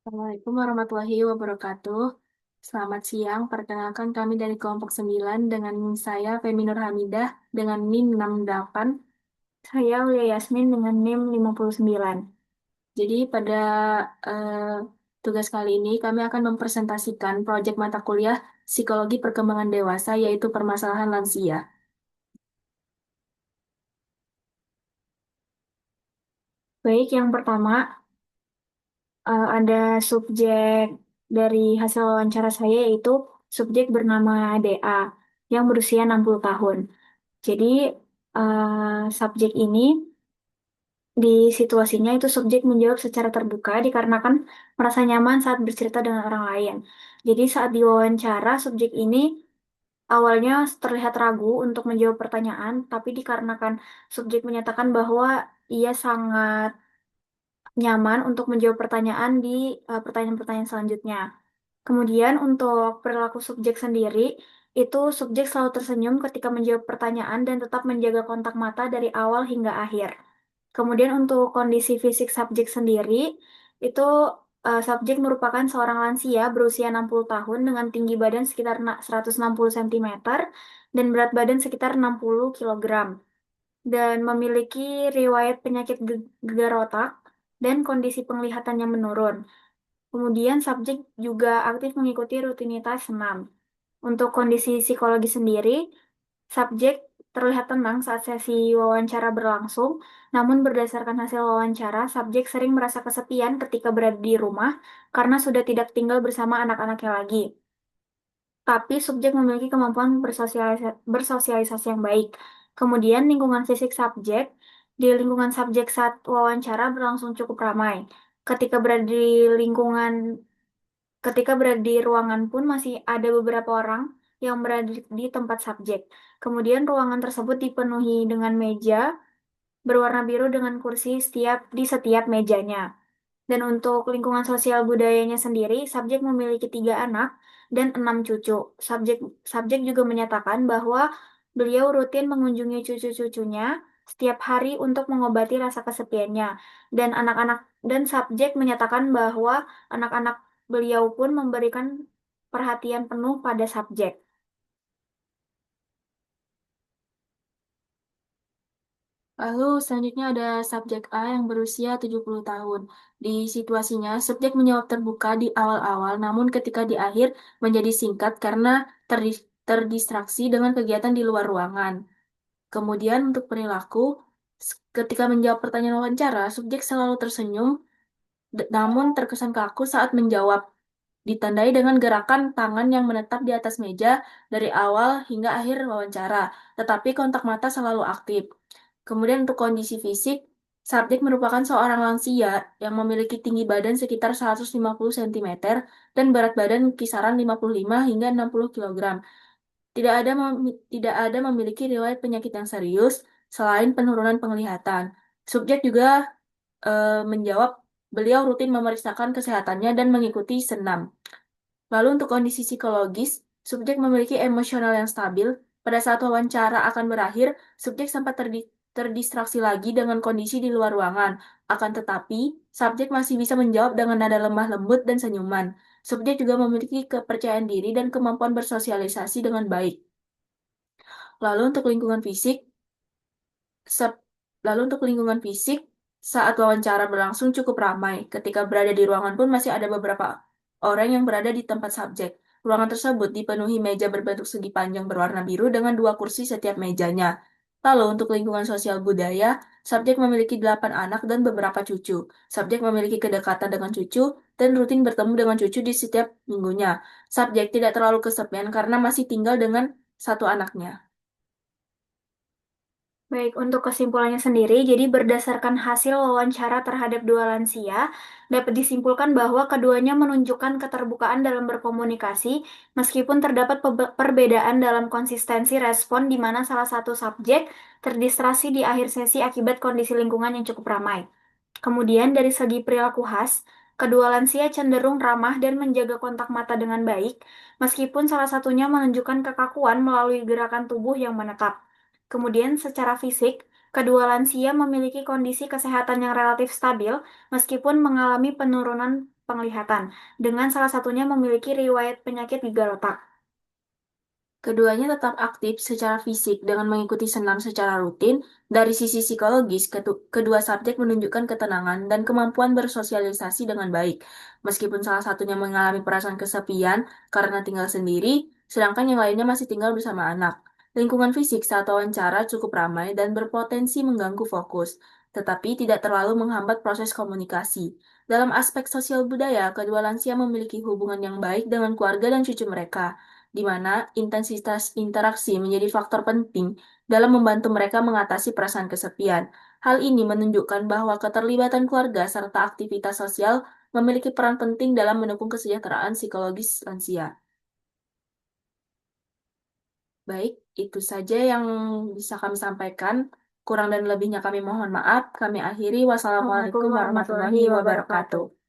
Assalamualaikum warahmatullahi wabarakatuh. Selamat siang, perkenalkan kami dari kelompok 9 dengan saya Femi Nur Hamidah dengan NIM 68. Saya Ulia Yasmin dengan NIM 59. Jadi pada eh, tugas kali ini kami akan mempresentasikan proyek mata kuliah Psikologi Perkembangan Dewasa yaitu permasalahan lansia. Baik, yang pertama ada subjek dari hasil wawancara saya yaitu subjek bernama DA yang berusia 60 tahun. Jadi subjek ini di situasinya itu subjek menjawab secara terbuka dikarenakan merasa nyaman saat bercerita dengan orang lain. Jadi saat diwawancara subjek ini awalnya terlihat ragu untuk menjawab pertanyaan, tapi dikarenakan subjek menyatakan bahwa ia sangat nyaman untuk menjawab pertanyaan di pertanyaan-pertanyaan selanjutnya. Kemudian untuk perilaku subjek sendiri, itu subjek selalu tersenyum ketika menjawab pertanyaan dan tetap menjaga kontak mata dari awal hingga akhir. Kemudian untuk kondisi fisik subjek sendiri, itu subjek merupakan seorang lansia berusia 60 tahun dengan tinggi badan sekitar 160 cm dan berat badan sekitar 60 kilogram dan memiliki riwayat penyakit gegar otak dan kondisi penglihatan yang menurun. Kemudian subjek juga aktif mengikuti rutinitas senam. Untuk kondisi psikologi sendiri, subjek terlihat tenang saat sesi wawancara berlangsung, namun berdasarkan hasil wawancara, subjek sering merasa kesepian ketika berada di rumah karena sudah tidak tinggal bersama anak-anaknya lagi. Tapi subjek memiliki kemampuan bersosialisasi yang baik. Kemudian lingkungan fisik subjek, di lingkungan subjek saat wawancara berlangsung cukup ramai. Ketika berada di lingkungan Ketika berada di ruangan pun masih ada beberapa orang yang berada di tempat subjek. Kemudian ruangan tersebut dipenuhi dengan meja berwarna biru dengan kursi di setiap mejanya. Dan untuk lingkungan sosial budayanya sendiri, subjek memiliki 3 anak dan 6 cucu. Subjek subjek juga menyatakan bahwa beliau rutin mengunjungi cucu-cucunya setiap hari untuk mengobati rasa kesepiannya. Dan subjek menyatakan bahwa anak-anak beliau pun memberikan perhatian penuh pada subjek. Lalu selanjutnya ada subjek A yang berusia 70 tahun. Di situasinya, subjek menjawab terbuka di awal-awal, namun ketika di akhir menjadi singkat karena terdistraksi dengan kegiatan di luar ruangan. Kemudian untuk perilaku, ketika menjawab pertanyaan wawancara, subjek selalu tersenyum, namun terkesan kaku saat menjawab. Ditandai dengan gerakan tangan yang menetap di atas meja dari awal hingga akhir wawancara, tetapi kontak mata selalu aktif. Kemudian untuk kondisi fisik, subjek merupakan seorang lansia yang memiliki tinggi badan sekitar 150 cm dan berat badan kisaran 55 hingga 60 kilogram. Tidak ada memiliki riwayat penyakit yang serius selain penurunan penglihatan. Subjek juga menjawab beliau rutin memeriksakan kesehatannya dan mengikuti senam. Lalu untuk kondisi psikologis, subjek memiliki emosional yang stabil. Pada saat wawancara akan berakhir, subjek sempat terdistraksi lagi dengan kondisi di luar ruangan. Akan tetapi, subjek masih bisa menjawab dengan nada lemah lembut dan senyuman. Subjek juga memiliki kepercayaan diri dan kemampuan bersosialisasi dengan baik. Lalu untuk lingkungan fisik, Sep- Lalu untuk lingkungan fisik, saat wawancara berlangsung cukup ramai. Ketika berada di ruangan pun masih ada beberapa orang yang berada di tempat subjek. Ruangan tersebut dipenuhi meja berbentuk segi panjang berwarna biru dengan 2 kursi setiap mejanya. Lalu untuk lingkungan sosial budaya, subjek memiliki 8 anak dan beberapa cucu. Subjek memiliki kedekatan dengan cucu dan rutin bertemu dengan cucu di setiap minggunya. Subjek tidak terlalu kesepian karena masih tinggal dengan satu anaknya. Baik, untuk kesimpulannya sendiri, jadi berdasarkan hasil wawancara terhadap dua lansia, dapat disimpulkan bahwa keduanya menunjukkan keterbukaan dalam berkomunikasi, meskipun terdapat perbedaan dalam konsistensi respon di mana salah satu subjek terdistraksi di akhir sesi akibat kondisi lingkungan yang cukup ramai. Kemudian dari segi perilaku khas, kedua lansia cenderung ramah dan menjaga kontak mata dengan baik, meskipun salah satunya menunjukkan kekakuan melalui gerakan tubuh yang menetap. Kemudian secara fisik, kedua lansia memiliki kondisi kesehatan yang relatif stabil, meskipun mengalami penurunan penglihatan, dengan salah satunya memiliki riwayat penyakit gagal otak. Keduanya tetap aktif secara fisik dengan mengikuti senam secara rutin. Dari sisi psikologis, kedua subjek menunjukkan ketenangan dan kemampuan bersosialisasi dengan baik. Meskipun salah satunya mengalami perasaan kesepian karena tinggal sendiri, sedangkan yang lainnya masih tinggal bersama anak. Lingkungan fisik saat wawancara cukup ramai dan berpotensi mengganggu fokus, tetapi tidak terlalu menghambat proses komunikasi. Dalam aspek sosial budaya, kedua lansia memiliki hubungan yang baik dengan keluarga dan cucu mereka, di mana intensitas interaksi menjadi faktor penting dalam membantu mereka mengatasi perasaan kesepian. Hal ini menunjukkan bahwa keterlibatan keluarga serta aktivitas sosial memiliki peran penting dalam mendukung kesejahteraan psikologis lansia. Baik, itu saja yang bisa kami sampaikan. Kurang dan lebihnya kami mohon maaf. Kami akhiri. Assalamualaikum Wassalamualaikum warahmatullahi warahmatullahi wabarakatuh. wabarakatuh.